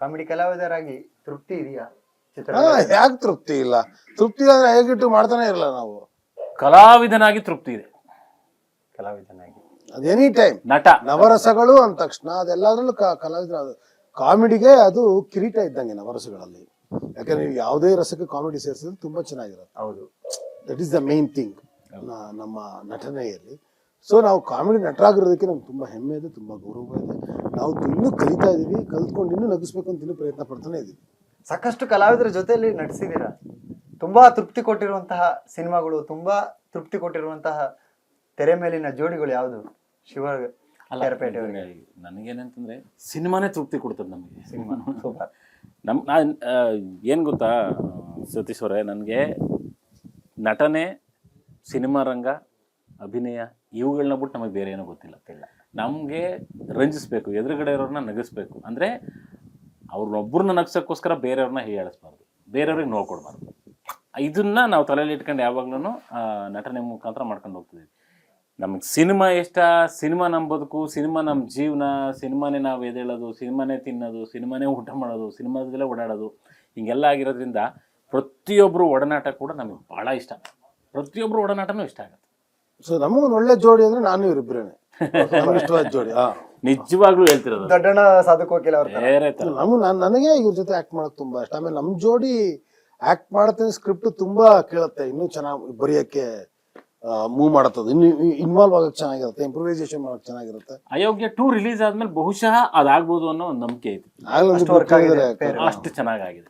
Comedy ಕಲಾವಿದರಾಗಿ ತೃಪ್ತಿ ಇದೆಯಾ ಚಿತ್ರ? ಯಾಕೆ ತೃಪ್ತಿ ಇಲ್ಲ? ತೃಪ್ತಿ ಅಂದ್ರೆ ಹೇಗಿಟ್ಟು ಮಾಡ್ತಾನೆ ಇರಲ್ಲ ನಾವು. ಕಲಾವಿದನಾಗಿ ತೃಪ್ತಿ ಇದೆ. ಕಲಾವಿದನಾಗಿ ಅದು ಎನಿ ಟೈಮ್. ನಟ ನವರಸಗಳು ಅಂದ ತಕ್ಷಣ ಅದೆಲ್ಲದ್ರಲ್ಲೂ ಕಲಾವಿದ್ರ ಕಾಮಿಡಿಗೆ ಅದು ಕಿರೀಟ ಇದ್ದಂಗೆ ನವರಸಗಳಲ್ಲಿ. ಯಾಕಂದ್ರೆ ನೀವು ಯಾವುದೇ ರಸಕ್ಕೆ ಕಾಮಿಡಿ ಸೇರಿಸಿದ್ರೆ ತುಂಬಾ ಚೆನ್ನಾಗಿರುತ್ತೆ. ಹೌದು, that is the main thing ನಮ್ಮ ನಟನೆಯಲ್ಲಿ. ಸೊ ನಾವು ಕಾಮಿಡಿ ನಟರಾಗಿರೋದಕ್ಕೆ ನಮ್ಗೆ ತುಂಬಾ ಹೆಮ್ಮೆ ಇದೆ, ತುಂಬಾ ಗೌರವ ಇದೆ. ನಾವು ಇನ್ನೂ ಕಲಿತಾ ಇದೀವಿ, ಕಲ್ತ್ಕೊಂಡು ಇನ್ನೂ ನಗಿಸ್ಬೇಕು ಅಂತ ಇನ್ನೂ ಪ್ರಯತ್ನ ಪಡ್ತಾನೆ ಇದೀವಿ. ಸಾಕಷ್ಟು ಕಲಾವಿದರ ಜೊತೆಯಲ್ಲಿ ನಟಿಸಿದ್ದೀರಾ. ತುಂಬಾ ತೃಪ್ತಿ ಕೊಟ್ಟಿರುವಂತಹ ಸಿನಿಮಾಗಳು, ತುಂಬಾ ತೃಪ್ತಿ ಕೊಟ್ಟಿರುವಂತಹ ತೆರೆ ಮೇಲಿನ ಜೋಡಿಗಳು ಯಾವುದು? ಶಿವ ಕೆರಪೇಟೆ ಅವರಿಗೆ. ನನಗೇನಂತಂದ್ರೆ ಸಿನಿಮಾನೇ ತೃಪ್ತಿ ಕೊಡ್ತದೆ ನಮಗೆ. Cinema super. ನಾನು ಏನು ಗೊತ್ತಾ ಸತೀಶ್ ಅವರೇ, ನನಗೆ ನಟನೆ, ಸಿನಿಮಾ ರಂಗ, ಅಭಿನಯ ಇವುಗಳನ್ನ ಬಿಟ್ಟು ನಮಗೆ ಬೇರೆ ಏನೋ ಗೊತ್ತಿಲ್ಲ. ನಮಗೆ ರಂಜಿಸ್ಬೇಕು, ಎದುರುಗಡೆ ಇರೋರನ್ನ ನಗಿಸ್ಬೇಕು. ಅಂದರೆ ಅವ್ರನ್ನೊಬ್ಬರನ್ನ ನಗ್ಸೋಕ್ಕೋಸ್ಕರ ಬೇರೆಯವ್ರನ್ನ ಹೀಯಾಳಿಸ್ಬಾರ್ದು, ಬೇರೆಯವ್ರಿಗೆ ನೋವು ಕೊಡಬಾರ್ದು. ಇದನ್ನು ನಾವು ತಲೆಯಲ್ಲಿ ಇಟ್ಕೊಂಡು ಯಾವಾಗ್ಲೂ ನಟನೆ ಮುಖಾಂತರ ಮಾಡ್ಕೊಂಡು ಹೋಗ್ತಿದ್ದೀವಿ. ನಮಗೆ ಸಿನಿಮಾ ಇಷ್ಟ, ಸಿನಿಮಾ ನಮ್ಮ ಬದುಕು, ಸಿನಿಮಾ ನಮ್ಮ ಜೀವನ, ಸಿನಿಮಾನೇ ನಾವು ಎದ್ದೇಳೋದು, ಸಿನಿಮಾನೇ ತಿನ್ನೋದು, ಸಿನಿಮಾನೇ ಊಟ ಮಾಡೋದು, ಸಿನಿಮಾದಲ್ಲೇ ಓಡಾಡೋದು, ಹಿಂಗೆಲ್ಲ ಆಗಿರೋದ್ರಿಂದ ಪ್ರತಿಯೊಬ್ಬರು ಒಡನಾಟ ಕೂಡ ನಮಗೆ ಭಾಳ ಇಷ್ಟ. ಪ್ರತಿಯೊಬ್ಬರು ಒಡನಾಟನೂ ಇಷ್ಟ ಆಗುತ್ತೆ. ಸೊ ನಮಗೊಂದು ಒಳ್ಳೆ ಜೋಡಿ ಅಂದ್ರೆ ನಾನು ಇವರಿಬ್ಬರೇನೆ ಇಷ್ಟವಾದ ಜೋಡಿ. ನಿಜವಾಗ್ಲೂ ಹೇಳ್ತಿರೋದು. ದೊಡ್ಡಣ್ಣ ಸಾಧು ಕೋಕಿಲ ಅವ್ರ ಬೇರೆ ತರ. ನನಗೆ ಇವ್ರ ಜೊತೆ ಆಕ್ಟ್ ಮಾಡಕ್ ತುಂಬಾ ಇಷ್ಟ. ಆಮೇಲೆ ನಮ್ ಜೋಡಿ ಆಕ್ಟ್ ಮಾಡತ್ತೆ, ಸ್ಕ್ರಿಪ್ಟ್ ತುಂಬಾ ಕೇಳುತ್ತೆ, ಇನ್ನೂ ಚೆನ್ನಾಗಿ ಬರೆಯಕ್ಕೆ ಮೂವ್ ಮಾಡತ್ತದು, ಇನ್ನು ಇನ್ವಾಲ್ವ್ ಆಗಕ್ಕೆ ಚೆನ್ನಾಗಿರುತ್ತೆ, ಇಂಪ್ರೂವೈಸೇಷನ್ ಮಾಡಕ್ ಚೆನ್ನಾಗಿರುತ್ತೆ. ಅಯೋಗ್ಯ 2 ರಿಲೀಸ್ ಆದ್ಮೇಲೆ ಬಹುಶಃ ಅದಾಗ್ಬೋದು ಅನ್ನೋ ಒಂದು ನಂಬಿಕೆ ಐತಿ. ಅಷ್ಟು ಚೆನ್ನಾಗಿದೆ.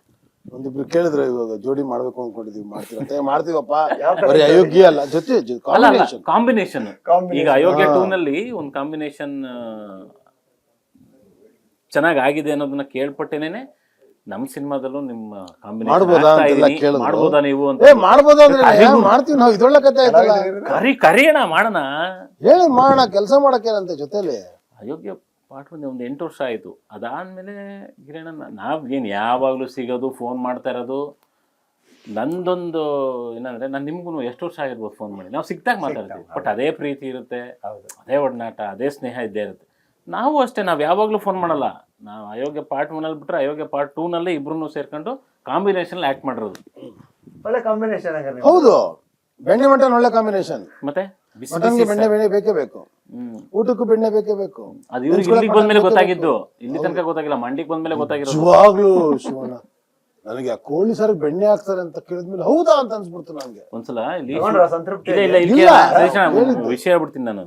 ಒಂದಿಬ್ರು ಕೇಳಿದ್ರೆ ಇವಾಗ ಜೋಡಿ ಮಾಡ್ಬೇಕು ಅನ್ಕೊಂಡಿದೀವಿ, ಮಾಡ್ತೀವಪ್ಪ. ಬರೀ ಅಯೋಗ್ಯ ಅಲ್ಲ, ಜೊತೆ ಕಾಂಬಿನೇಷನ್. ಈಗ ಅಯೋಗ್ಯ 2 ನಲ್ಲಿ ಒಂದು ಕಾಂಬಿನೇಷನ್ ಚೆನ್ನಾಗಿದೆ ಅನ್ನೋದನ್ನ ಕೇಳ್ಪಟ್ಟೇನೆ ನಮ್ಮ ಸಿನಿಮಾದಲ್ಲೂ ನಿಮ್ಮ ಮಾಡ್ಬೋದಾ ನೀವು ಅಂತ. ಮಾಡ್ಬೋದಾ ಅಂದ್ರೆ ಮಾಡ್ತೀವಿ ನಾವು. ಇದೊಳ್ಳೆ ಕಥೆ ಆಯ್ತಲ್ಲ, ಕರಿಯಣ, ಮಾಡೋಣ, ಹೇಳಿ ಮಾಡೋಣ, ಕೆಲಸ ಮಾಡಕ್ಕೇನಂತೆ ಜೊತೆಲಿ. ಅಯೋಗ್ಯ ಪಾಠ ಒಂದು 8 ವರ್ಷ ಆಯಿತು. ಅದಾದಮೇಲೆ ಗಿರಣ ನಾವೇನು ಯಾವಾಗಲೂ ಸಿಗೋದು, ಫೋನ್ ಮಾಡ್ತಾ ಇರೋದು. ನಂದೊಂದು ಏನಂದರೆ, ನಾನು ನಿಮ್ಗೂ ಎಷ್ಟು ವರ್ಷ ಆಗಿರ್ಬೋದು ಫೋನ್ ಮಾಡಿ, ನಾವು ಸಿಕ್ತಾಗ ಮಾತಾಡ್ತೀವಿ. ಬಟ್ ಅದೇ ಪ್ರೀತಿ ಇರುತ್ತೆ, ಅದೇ ಒಡನಾಟ, ಅದೇ ಸ್ನೇಹ ಇದ್ದೇ ಇರುತ್ತೆ. ನಾವು ಅಷ್ಟೇ, ನಾವು ಯಾವಾಗಲೂ ಫೋನ್ ಮಾಡಲ್ಲ. ನಾವು ಅಯೋಗ್ಯ ಪಾರ್ಟ್ 1 ಬಿಟ್ಟರೆ ಅಯೋಗ್ಯ ಪಾರ್ಟ್ 2 ನಲ್ಲಿ ಇಬ್ರು ಸೇರ್ಕೊಂಡು ಕಾಂಬಿನೇಷನ್ ಆ್ಯಕ್ಟ್ ಮಾಡಿರೋದು. ಒಳ್ಳೆ ಕಾಂಬಿನೇಷನ್. ಹೌದು, ಬೆಣ್ಣೆ ಮಟನ್ ಒಳ್ಳೆ ಕಾಂಬಿನೇಷನ್. ಮತ್ತೆ ಮಟನ್ಗೆ ಬೆಣ್ಣೆ ಬೇಕೇ ಬೇಕು, ಊಟಕ್ಕೂ ಬೆಣ್ಣೆ ಬೇಕೇ ಬೇಕು. ಅದು ಇವ್ರಿಗೆ ಇಲ್ಲಿಗೆ ಬಂದ್ಮೇಲೆ ಗೊತ್ತಾಗಿದ್ದು, ಇಲ್ಲಿ ತನಕ ಗೊತ್ತಾಗಿಲ್ಲ, ಮಂಡಿಗೆ ಬಂದ್ಮೇಲೆ ಗೊತ್ತಾಗಿರೋದು. ನಿಜವಾಗ್ಲೂ ಶಿವಣ್ಣ, ನನಗೆ ಆ ಕೋಳಿ ಸಾರಿಗೆ ಬೆಣ್ಣೆ ಹಾಕ್ತಾರೆ ಅಂತ ಕೇಳಿದ್ಮೇಲೆ ಹೌದಾ ಅಂತ ಅನ್ಸ್ಬಿಡ್ತು ನನಗೆ ಒಂದ್ಸಲ. ಸಂತೃಪ್ತಿ ವಿಷಯ ಹೇಳ್ಬಿಡ್ತೀನಿ ನಾನು.